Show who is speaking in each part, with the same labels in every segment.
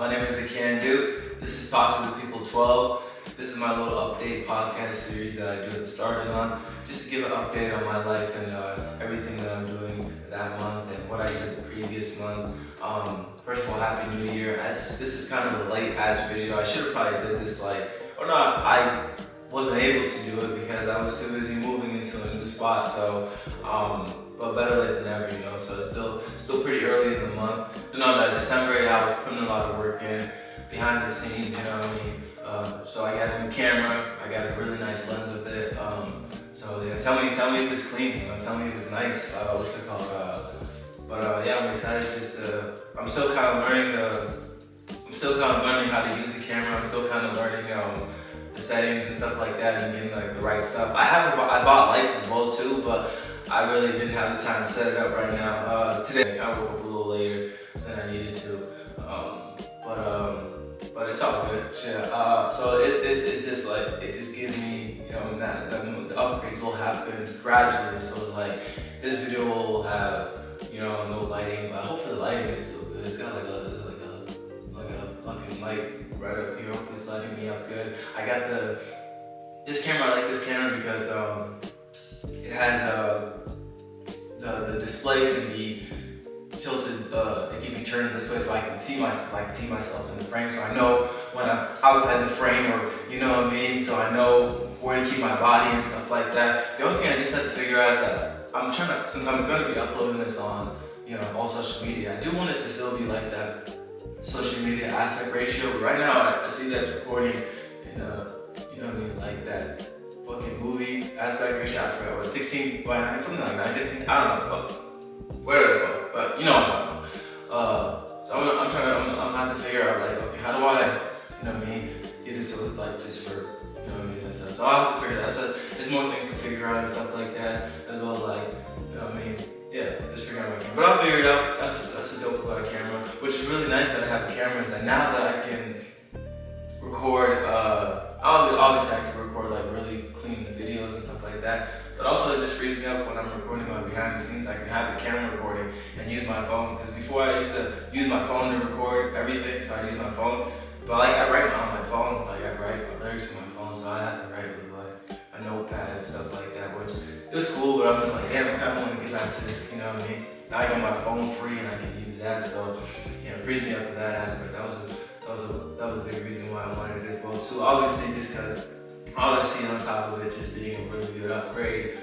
Speaker 1: My name is Akandu. This is Talk to the People 12. This is my little update podcast series that I do at the start of the month, just to give an update on my life and everything that I'm doing that month and what I did the previous month. First of all, Happy New Year. This is kind of a late ass video. I should have probably did this I wasn't able to do it because I was too busy moving into a new spot. So, but better late than never, you know. So it's still pretty early in the month. You know that December, I was putting a lot of work in behind the scenes, you know what I mean. So I got a new camera. I got a really nice lens with it. So yeah, tell me if it's clean. You know, tell me if it's nice. What's it called? Yeah, I'm excited. I'm still kind of learning how to use the camera. I'm still kind of learning the settings and stuff like that, and getting like the right stuff. I bought lights as well too, but I really didn't have the time to set it up right now. Today I woke up a little later than I needed to, but it's all good. Yeah. So it's just like it just gives me, you know, that the upgrades will happen gradually. So it's like this video will have, you know, no lighting, but hopefully the lighting is still good. It's got like a fucking light right up here. Hopefully it's lighting me up good. I got this camera. I like this camera because it has the display can be tilted. It can be turned this way so I can see myself in the frame. So I know when I'm outside the frame, or you know what I mean. So I know where to keep my body and stuff like that. The only thing I just have to figure out is that since I'm gonna be uploading this on, you know, all social media, I do want it to still be like that social media aspect ratio. But right now I see that's recording in you know what I mean, like that fucking movie aspect ratio. I forgot what, 16:9, something like that, 16. I don't know, whatever the fuck. But you know what I'm talking about. So I'm gonna have to figure out like, okay, how do I, you know what I mean, get it so it's like just for, you know what I mean, and stuff. So I'll have to figure that out. So there's more things to figure out and stuff like that, as well as like, you know what I mean. Yeah, just figure out my camera. But I'll figure it out. That's a dope about a camera, which is really nice that I have a camera. Is that now that I can record, obviously I can record like really clean videos and stuff like that. But also it just frees me up when I'm recording my behind the scenes. I can have the camera recording and use my phone. Because before I used to use my phone to record everything, so I use my phone. But like I write on my phone, like I write my lyrics on my phone, so I have to write with like a notepad and stuff like that, which it was cool. But I'm just like, damn, I kind of want to get back to it, you know what I mean? Now I got my phone free and I can use that, so you know, it frees me up for that aspect. That was a big reason why I wanted it as well too. Obviously, just because obviously on top of it just being a really good upgrade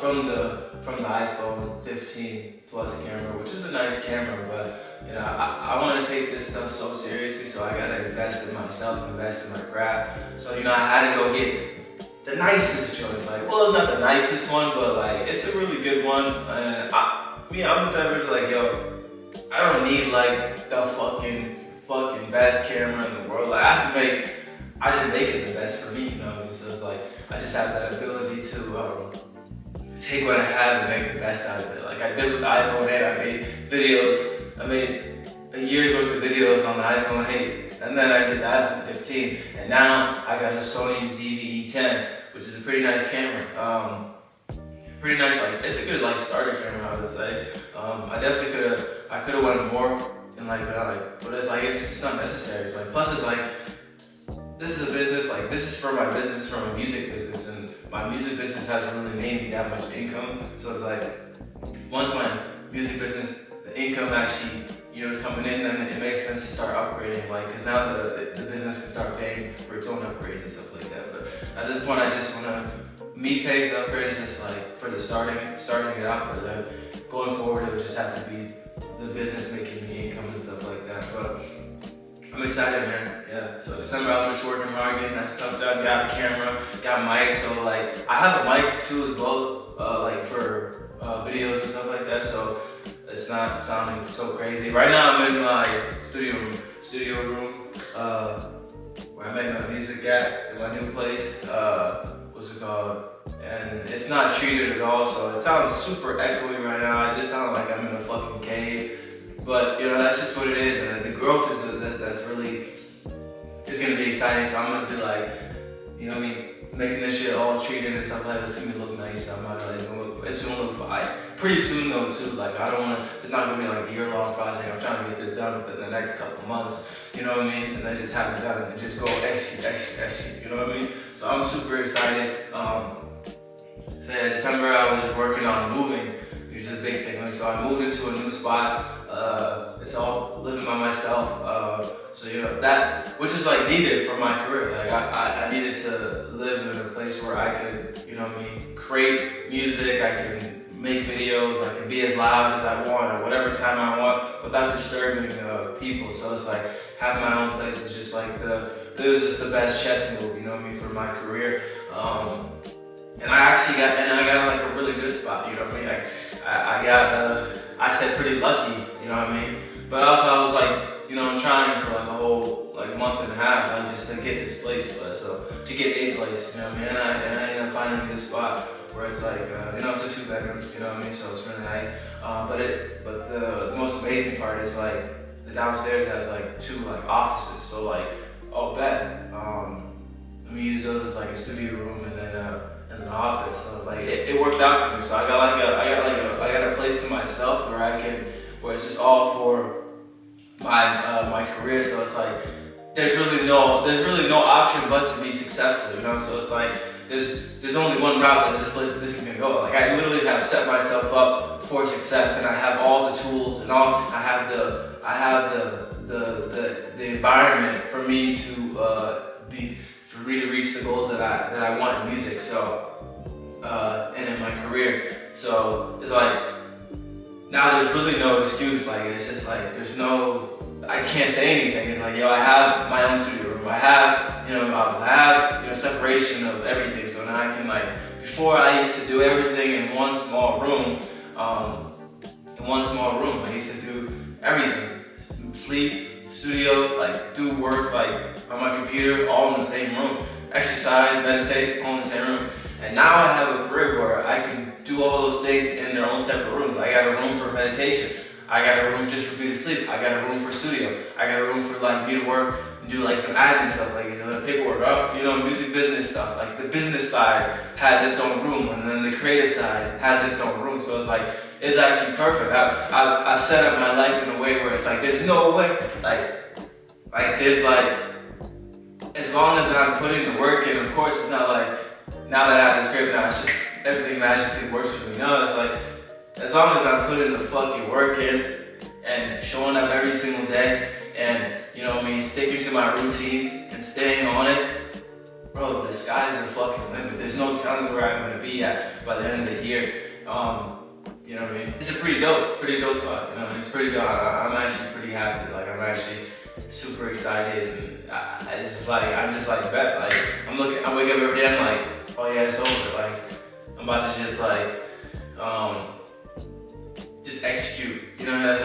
Speaker 1: from the iPhone 15 Plus camera, which is a nice camera, but you know, I want to take this stuff so seriously, so I gotta invest in myself, invest in my craft. So you know, I had to go get the nicest joint. Like, well, it's not the nicest one, but like it's a really good one. And I'm the type of person like, yo, I don't need like the fucking best camera in the world. Like I just make it the best for me, you know what I mean? So it's like, I just have that ability to take what I have and make the best out of it. Like I did with the iPhone 8, I made a year's worth of videos on the iPhone 8, and then I did the iPhone 15, and now I got a Sony ZV-E10, which is a pretty nice camera. Pretty nice, like, it's a good like starter camera, I would say. I definitely could have went more, and but it's not necessary. It's like, plus it's like, this is a business, like this is for my business, from a music business, and my music business hasn't really made me that much income. So it's like, once my music business, the income actually, you know, is coming in, then it makes sense to start upgrading, like, because now the business can start paying for its own upgrades and stuff like that. But at this point, I just want to pay the upgrades just like for the starting it out, but then going forward, it would just have to be the business making the income and stuff like that. But I'm excited, man. Yeah. So December, I was just working hard, getting that stuff done. Got a camera, got mic. So like, I have a mic too as well, like for videos and stuff like that. So it's not sounding so crazy. Right now, I'm in my studio room, where I make my music at in my new place. What's it called? And it's not treated at all, so it sounds super echoey right now. I just sound like I'm in a fucking cave. But you know, that's just what it is, and the growth that's really, it's gonna be exciting. So I'm gonna be like, you know what I mean, making this shit all treated and stuff like that. It's gonna look nice. I'm not like gonna look it's gonna look fire. Pretty soon though too, like I don't wanna, it's not gonna be like a year-long project. I'm trying to get this done within the next couple months, you know what I mean? And then just have it done and just go execute, you know what I mean? So I'm super excited. So yeah, December I was just working on moving, which is a big thing. Like, so I moved into a new spot. It's all living by myself. So you know that, which is like needed for my career. Like I needed to live in a place where I could, you know what I mean, create music. I can make videos. I can be as loud as I want at whatever time I want without disturbing people. So it's like having my own place was just like it was just the best chess move, you know what I mean, for my career. And I got like a really good spot, you know what I mean? I said pretty lucky, you know what I mean? But also I was like, you know, trying for like a whole like month and a half, like just to get this place, to get a place, you know what I mean? And I ended up finding this spot where it's like, you know, it's a 2-bedroom, you know what I mean? So it's really nice. But the most amazing part is like the downstairs has like 2 like offices. So like, bet. Let me use those as like a studio room and then an office. So like it worked out for me. So I got a place to myself where it's just all for my career. So it's like there's really no option but to be successful, you know. So it's like there's only one route that this can go. Like I literally have set myself up for success, and I have all the tools and I have the environment for me to reach the goals that I want in music. So and in my career. So it's like now there's really no excuse. Like it's just like I can't say anything. It's like, yo, I have my own studio room. I have separation of everything. So now I can before I used to do everything in one small room. I used to do everything, sleep, studio, do work, on my computer, all in the same room. Exercise, meditate, all in the same room. And now I have a career where I can do all those things in their own separate rooms. I got a room for meditation. I got a room just for me to sleep. I got a room for studio. I got a room for me to work and do some admin stuff, the paperwork, music business stuff. The business side has its own room, and then the creative side has its own room. So it's actually perfect. I've set up my life in a way where it's there's no way, as long as I'm putting the work in. Of course, it's not now that I have this crib, now it's just everything magically works for me. No, it's as long as I'm putting the fucking work in and showing up every single day and, sticking to my routines and staying on it, bro, the sky's the fucking limit. There's no telling where I'm gonna be at by the end of the year. You know what I mean? It's a pretty dope spot. It's pretty dope. I'm actually pretty happy. I'm actually super excited. And I'm just bet. I wake up every day. I'm oh yeah, it's over. I'm about to just execute. That's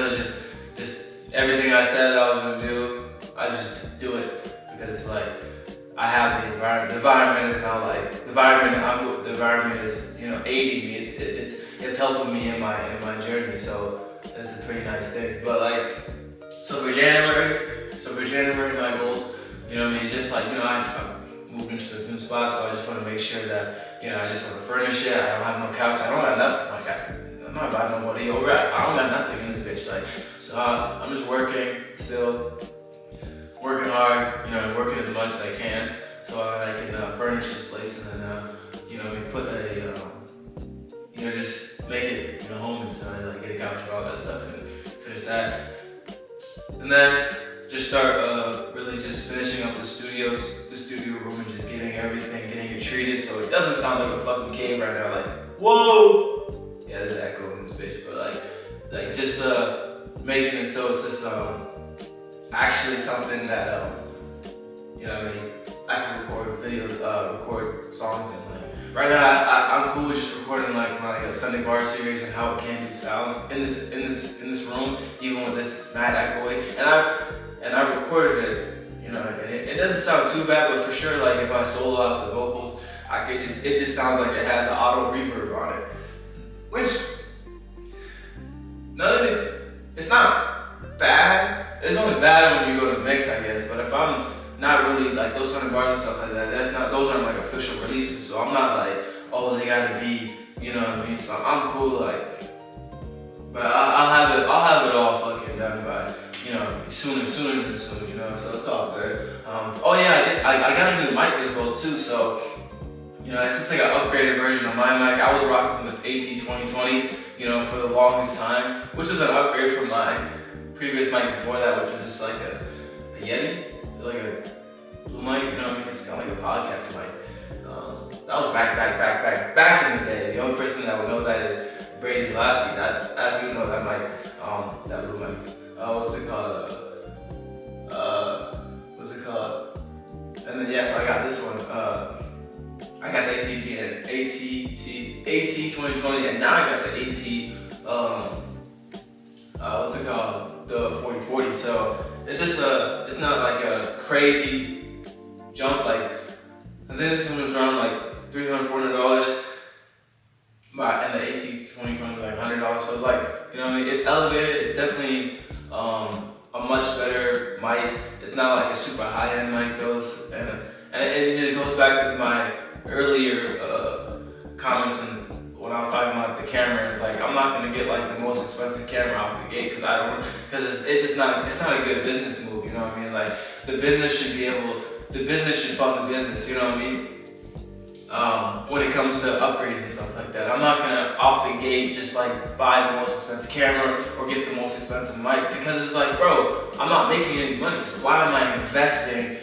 Speaker 1: just everything I said I was gonna do. I just do it because I have the environment. The environment is not the environment is aiding me. It's helping me in my journey. So it's a pretty nice thing. But so for January, my goals, it's just I moved into this new spot, so I just want to make sure that I just want to furnish it. I don't have no couch. I don't have nothing. I'm not buying nobody over. I don't got nothing in this bitch. So I'm just working still. Working hard, working as much as I can, so I can furnish this place and then, put just make it, home inside, get a couch and all that stuff and finish that. And then just start really just finishing up the studio room and just getting it treated so it doesn't sound like a fucking cave right now, whoa! Yeah, there's echo in this bitch, but just making it so it's just, actually something that I can record songs in. Right now I'm cool with just recording my Sunday Bar series and how it can do sounds in this room, even with this mad echoey. And I recorded it, and it doesn't sound too bad, but for sure if I solo out the vocals, it just sounds like it has an auto reverb on it, which it's not bad. It's only bad when you go to mix, I guess. But if I'm not really those Sunday Bars and stuff like that, those aren't official releases. So I'm not oh, they gotta be You know what I mean? So I'm cool, like, but I'll have it all fucking done by, sooner than soon, so it's all good. Oh yeah, I got a new mic as well too, so, it's just like an upgraded version of my mic. I was rocking with AT2020, for the longest time, which was an upgrade from my previous mic before that, which was just like a Yeti, like a blue mic, it's kind of like a podcast mic. That was back in the day. The only person that would know that is Brady Lasky. I do know that mic, that blue mic. What's it called? And then so I got this one. I got the AT2020, and now I got the what's it called? The 4040. So it's just it's not like a crazy jump. Like, I think this one was around like $300, $400. And the AT2020 was like $100. So it's like, it's elevated. It's definitely a much better mic. It's not like a super high-end mic though. And it just goes back with my earlier comments and when I was talking about the camera. It's like, I'm not gonna get like the most expensive camera out the gate because it's just not a good business move. You know what I mean? Like, the business should fund the business. You know what I mean? When it comes to upgrades and stuff like that, I'm not gonna off the gate just like buy the most expensive camera or get the most expensive mic, because it's like, bro, I'm not making any money, so why am I investing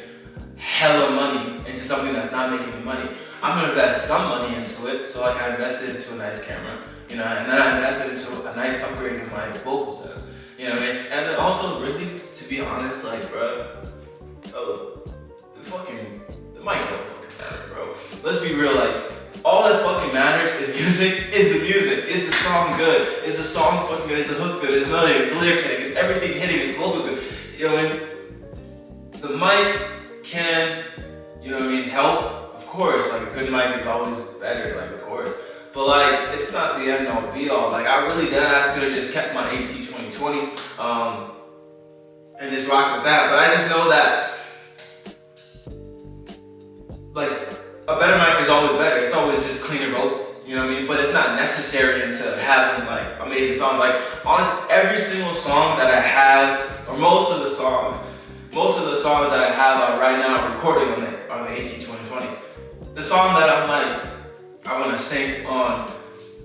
Speaker 1: hella money into something that's not making me money? I'm gonna invest some money into it, so like I invested into a nice camera, and then I invested into a nice upgrade in my vocal setup, you know what I mean? And then also, really, to be honest, like, bro, the mic don't fucking matter, bro. Let's be real, like, all that fucking matters in music is the music. Is the song good? Is the song fucking good? Is the hook good? Is the melody? Is the lyrics hitting? Is everything hitting? Is the vocals good? You know what I mean? The mic can, help. Of course, like, a good mic is always better, like, of course. But like, it's not the end all be all. Like, I really deadass could have just kept my AT2020 and just rocked with that. But I just know that, like, a better mic is always better. It's always just cleaner vocals, you know what I mean? But it's not necessary into having like amazing songs. Like, honestly, every single song that I have, or most of the songs that I have right now recording on the AT2020. The song that I'm like, I want to sing on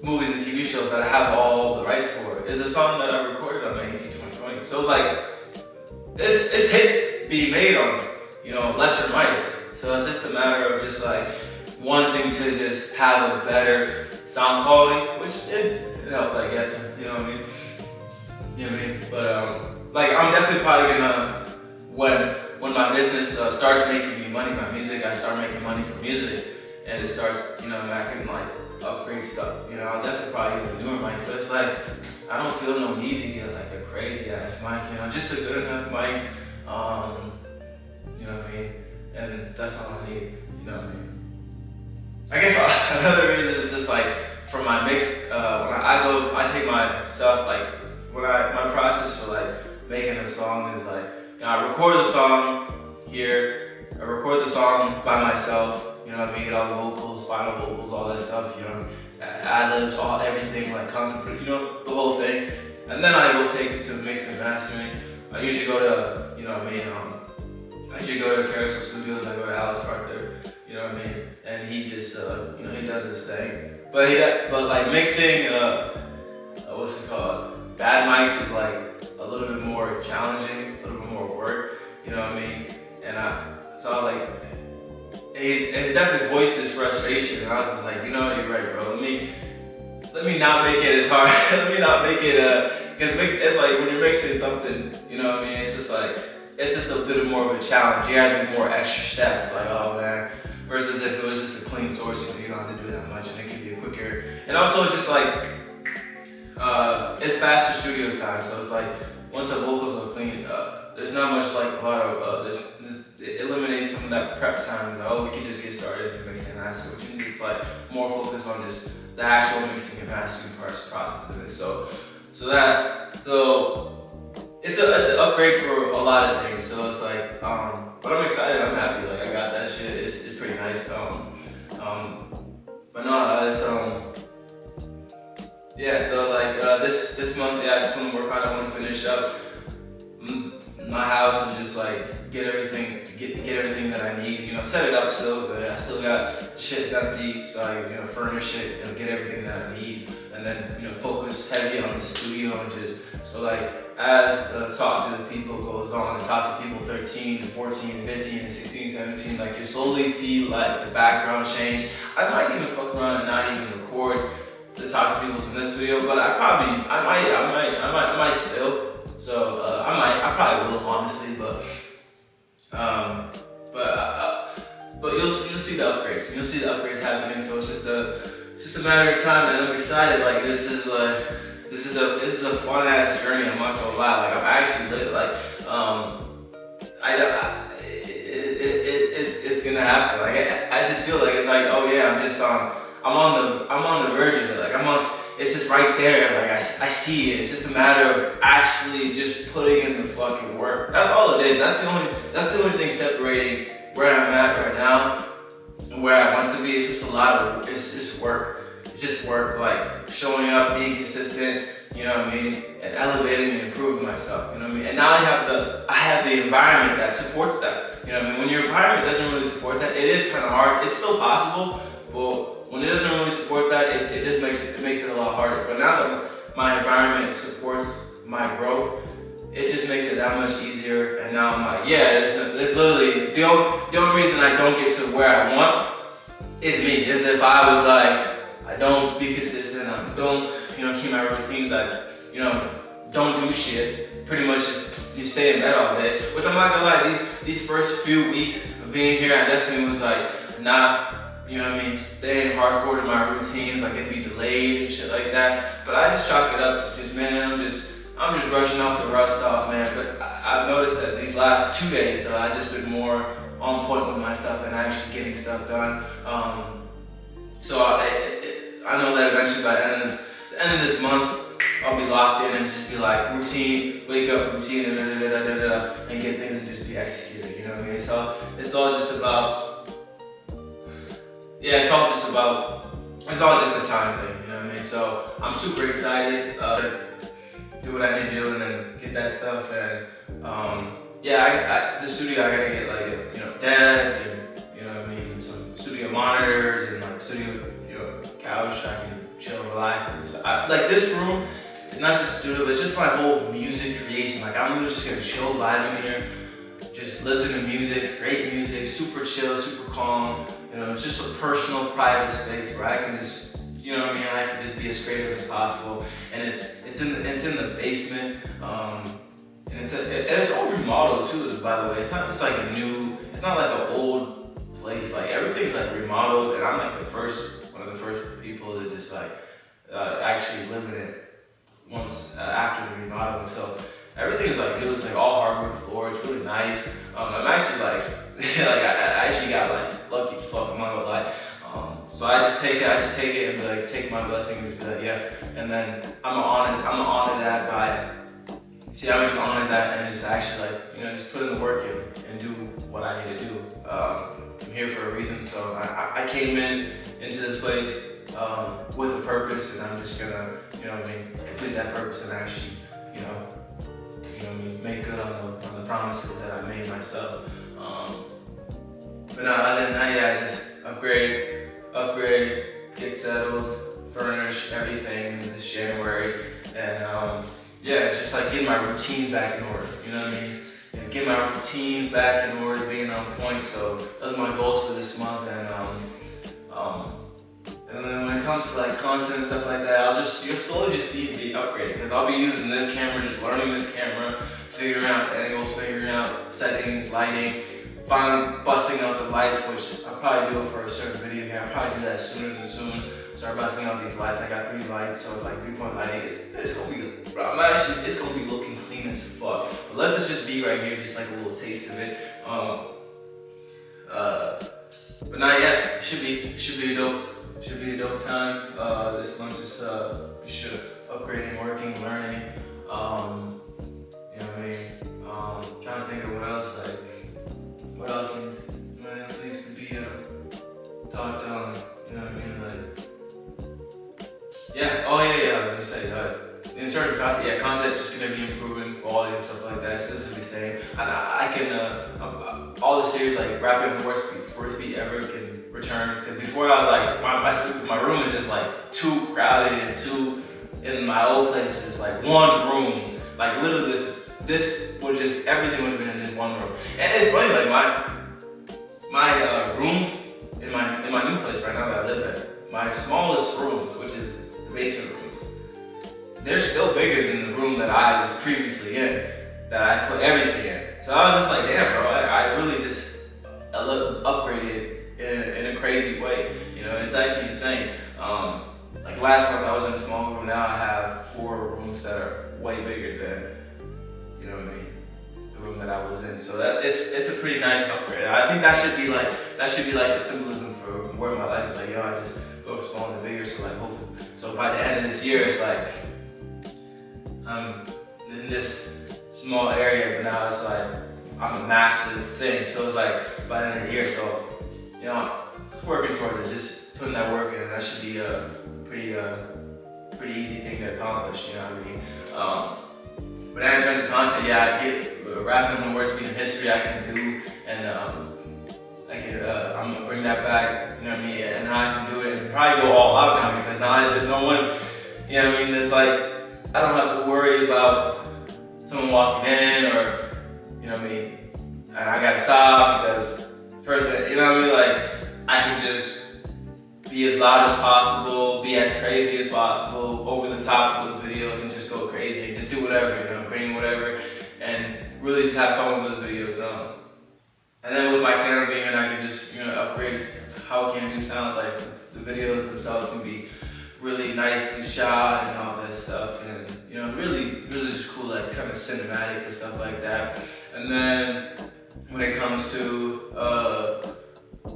Speaker 1: movies and TV shows that I have all the rights for is a song that I recorded on the AT2020. So like, it's hits being made on, lesser mics. So it's just a matter of just like wanting to just have a better sound quality, which it helps, I guess. You know what I mean? You know what I mean? But like, I'm definitely probably gonna, when my business starts making me money, my music, I start making money from music, and it starts, I can like upgrade stuff. I'll definitely probably get a newer mic, but it's like, I don't feel no need to get like a crazy ass mic. Just a good enough mic. You know what I mean? And that's all I need, you know what I mean? I guess another reason is just like, for my mix, when I take my stuff, like, my process for like making a song is like, I record the song here, I record the song by myself, you know what I mean? Get all the vocals, final vocals, all that stuff, ad-libs, everything, like concept, the whole thing. And then I will take it to mix and mastering. I usually go to, I usually go to Carousel Studios, I go to Alex Arthur, you know what I mean? And he just, he does his thing. But like mixing, what's it called? Bad mics is like a little bit more challenging, a little bit more work, you know what I mean? And so I was like, it's definitely voiced this frustration. And I was just like, you're right, bro. Let me not make it as hard. Let me not make it, because it's like when you're mixing something, you know what I mean? It's just like, it's just a bit more of a challenge. You gotta do more extra steps, like, oh man. Versus if it was just a clean source, you don't have to do that much, and it can be quicker. And also just like, it's faster studio sound, so it's like, once the vocals are clean, there's not much like a lot of, it eliminates some of that prep time. Like, oh, we can just get started and mix and master, which means it's like more focused on just the actual mixing and mastering process of it. So it's an upgrade for a lot of things. So it's like, but I'm excited. I'm happy. Like, I got that shit. It's pretty nice. But no, like this month, yeah, I just want to work hard. I want to finish up my house and just like get everything that I need. You know, set it up still, but I still got shit's empty, so I furnish it and get everything that I need, and then focus heavy on the studio and just so like as the talk to the people goes on, and talk to people 13 to 14, 15, and 16, 17, like you slowly see like the background change. I might even fuck around and not even record to talk to people in this video, but I might still. So I probably will, honestly, but you'll see the upgrades. You'll see the upgrades happening. So it's just a matter of time, and I'm excited. Like this is a fun ass journey. I'm not gonna lie. Like I'm actually lit. Like it's gonna happen. Like I just feel like it's like, oh yeah, I'm on the verge of it. Like it's just right there. Like I see it. It's just a matter of actually just putting in the fucking work. That's all it is. That's the only thing separating where I'm at right now and where I want to be. It's just it's just work. It's just work, like showing up, being consistent, you know what I mean, and elevating and improving myself, you know what I mean. And now I have the environment that supports that, you know what I mean. When your environment doesn't really support that, it is kind of hard. It's still possible, but when it doesn't really support that, it just makes it a lot harder. But now that my environment supports my growth, it just makes it that much easier. And now I'm like, yeah, it's literally the only reason I don't get to where I want is me. Is if I was like, I don't be consistent, I don't, keep my routines, I, don't do shit. Pretty much you stay in bed all day. Which I'm not gonna lie, these first few weeks of being here, I definitely was like, not, staying hardcore to my routines, like it'd be delayed and shit like that. But I just chalk it up to just, man, I'm just brushing off the rust off, man. But I've noticed that these last 2 days, though, I've just been more on point with my stuff and actually getting stuff done. So I know that eventually by the end of this month, I'll be locked in and just be like routine, wake up, routine, and get things and just be executed. You know what I mean? So it's all just about, it's all just a time thing. You know what I mean? So I'm super excited to do what I need to do and then get that stuff. And the studio, I gotta get like desk and what I mean, some studio monitors and like studio couch I can chill and relax. Like this room is not just studio, but it's just my whole music creation. Like I'm really just gonna chill, vibe in here, just listen to music, great music, super chill, super calm. Just a personal, private space where I can just, I can just be as creative as possible. And it's in the basement, and it's all remodeled too. By the way, it's not just like it's not like an old place. Like everything's like remodeled, and I'm like one of the first people to just like actually live in it once after the remodeling. So everything is like new. It's like all hardwood floor. It's really nice. I'm actually like I actually got like lucky as fuck. I'm not gonna lie. So I just take it and be like, take my blessing and just be like, yeah. And then I'm gonna honor that I'm just gonna honor that and just actually like just put in the work and do what I need to do. I'm here for a reason, so I came into this place with a purpose, and I'm just gonna complete that purpose and actually make good on the promises that I made myself. But no, other than that, just upgrade, get settled, furnish everything this January, and just like get my routine back in order. You know what I mean? And get my routine back in order, being on point. So those are my goals for this month, and then when it comes to like content and stuff like that, you'll slowly just see me upgrading, because I'll be using this camera, just learning this camera, figuring out angles, figuring out settings, lighting, finally busting out the lights, which I'll probably do it for a certain video here. I'll probably do that sooner than soon. Start busting out these lights. I got 3 lights, so it's like 3-point lighting. It's gonna be, it's gonna be looking clean as fuck. But let this just be right here, just like a little taste of it. But not yet. Should be a dope time. This month is upgrading, working, learning. You know what I mean? Trying to think of what else needs to be talked on. You know what I mean? Like, I was gonna say, terms of content, yeah, content just gonna be improving, quality and stuff like that. It's still gonna be the same. And I can all the series like rapping worst beat ever can return. Because before I was like my room is just like too crowded and too in my old place just like one room. Like literally this would just everything would have been in this one room. And it's funny like my rooms in my new place right now that I live at, my smallest rooms, which is the basement rooms, they're still bigger than the room that I was previously in, that I put everything in. So I was just like, damn, bro, I really just upgraded in a crazy way. You know, it's actually insane. Like last month I was in a small room, now I have 4 rooms that are way bigger than, you know what I mean, the room that I was in. So that it's a pretty nice upgrade. I think that should be like the symbolism for where my life is. Like, yo, I just go from small to bigger. So like, hopefully, so by the end of this year, it's like I'm in this small area, but now it's like I'm a massive thing. So it's like by the end of the year, so you know, working towards it, just putting that work in, that should be a pretty easy thing to accomplish. You know what I mean? But in terms of content, yeah, I get rapping on the worst beat in history I can do, and I'm gonna bring that back. You know what I mean? And now I can do it and probably go all out now, because now there's no one. You know what I mean? There's like I don't have to worry about someone walking in, or you know what I mean, and I gotta stop because the person, you know what I mean, like I can just be as loud as possible, be as crazy as possible, over the top of those videos, and just go crazy, and just do whatever, you know, bring whatever, and really just have fun with those videos. And then with my camera being in, I can just, you know, upgrade how Can Do sounds. Like the videos themselves can be really nicely shot and all that stuff, and you know, really just cool, like kind of cinematic and stuff like that. And then when it comes to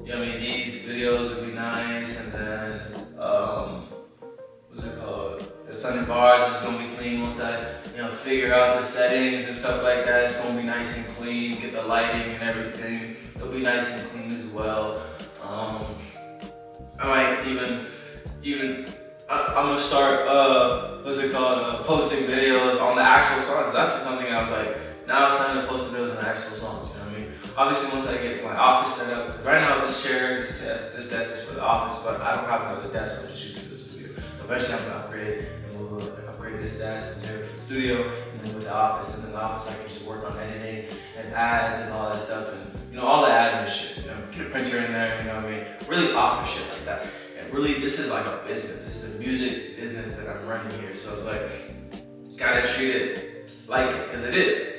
Speaker 1: you know, I mean, these videos would be nice, and then what's it called? The Sunny Bars is gonna be clean once I, you know, figure out the settings and stuff like that. It's gonna be nice and clean, get the lighting and everything. It'll be nice and clean as well. I might even I'm gonna start posting videos on the actual songs. That's something I was like, now it's time to post videos on the actual songs. You know what I mean? Obviously, once I get my office set up, because right now this desk is for the office, but I don't have another desk, so I'm just using the studio. So eventually I'm gonna upgrade it, and we'll upgrade this desk and turn it for the studio, and then with the office, and in the office I can just work on editing and ads and all that stuff, and you know, all the admin shit. You know, get a printer in there, you know what I mean? Really office shit like that. And really, this is like a business. This is a music business that I'm running here. So it's like, gotta treat it like it, because it is.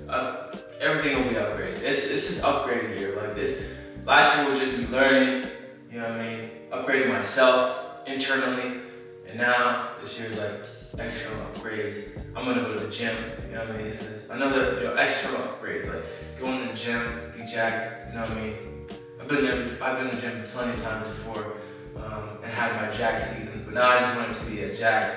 Speaker 1: But everything will be upgraded. It's just upgrading year. Like this, last year was just me learning, you know what I mean, upgrading myself internally, and now this year is like external upgrades. I'm gonna go to the gym, you know what I mean. It's another, you know, external upgrades, like going to the gym, be jacked, you know what I mean. I've been in the gym plenty of times before, and had my jacked seasons, but now I just want it to be a jacked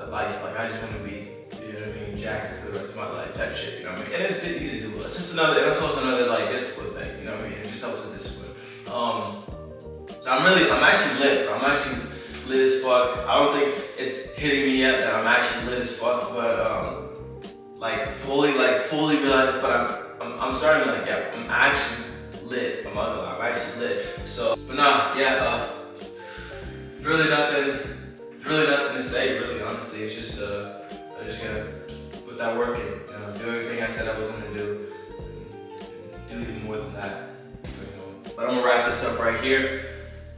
Speaker 1: life. Like I just want to be, you know, being jacked for the rest of my life type shit, you know what I mean? And it's easy to do. It's just it's also another like discipline thing, you know what I mean? It just helps with discipline. So I'm actually lit, bro. I'm actually lit as fuck. I don't think it's hitting me yet that I'm actually lit as fuck, but like fully realized, but I'm starting to like, yeah, I'm actually lit. I'm actually lit. So, but nah, yeah, really nothing to say, really, honestly. It's just, I just gotta put that work in, you know, do everything I said I was gonna do, and do even more than that. So, you know, but I'm gonna wrap this up right here.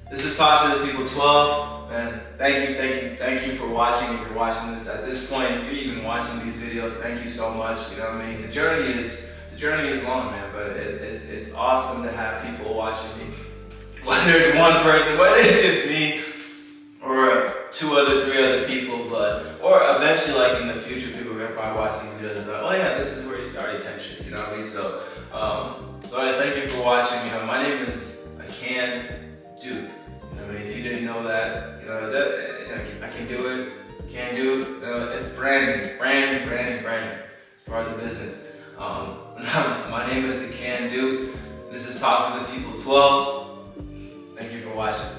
Speaker 1: This is Talk to the People 12, and thank you for watching. If you're watching this at this point, if you're even watching these videos, thank you so much. You know what I mean? The journey is long, man, but it's awesome to have people watching me. Whether it's one person, whether it's just me, or 3 other people, or eventually, like in the future, people are gonna probably watch these videos and be like, oh yeah, this is where he started type shit, you know what I mean? So, I thank you for watching. You know, my name is Can Do. You know what I mean? If you didn't know that, you know, I can do it, can do, you know, it's branding. It's part of the business. My name is Can Do. This is Talk to the People 12. Thank you for watching.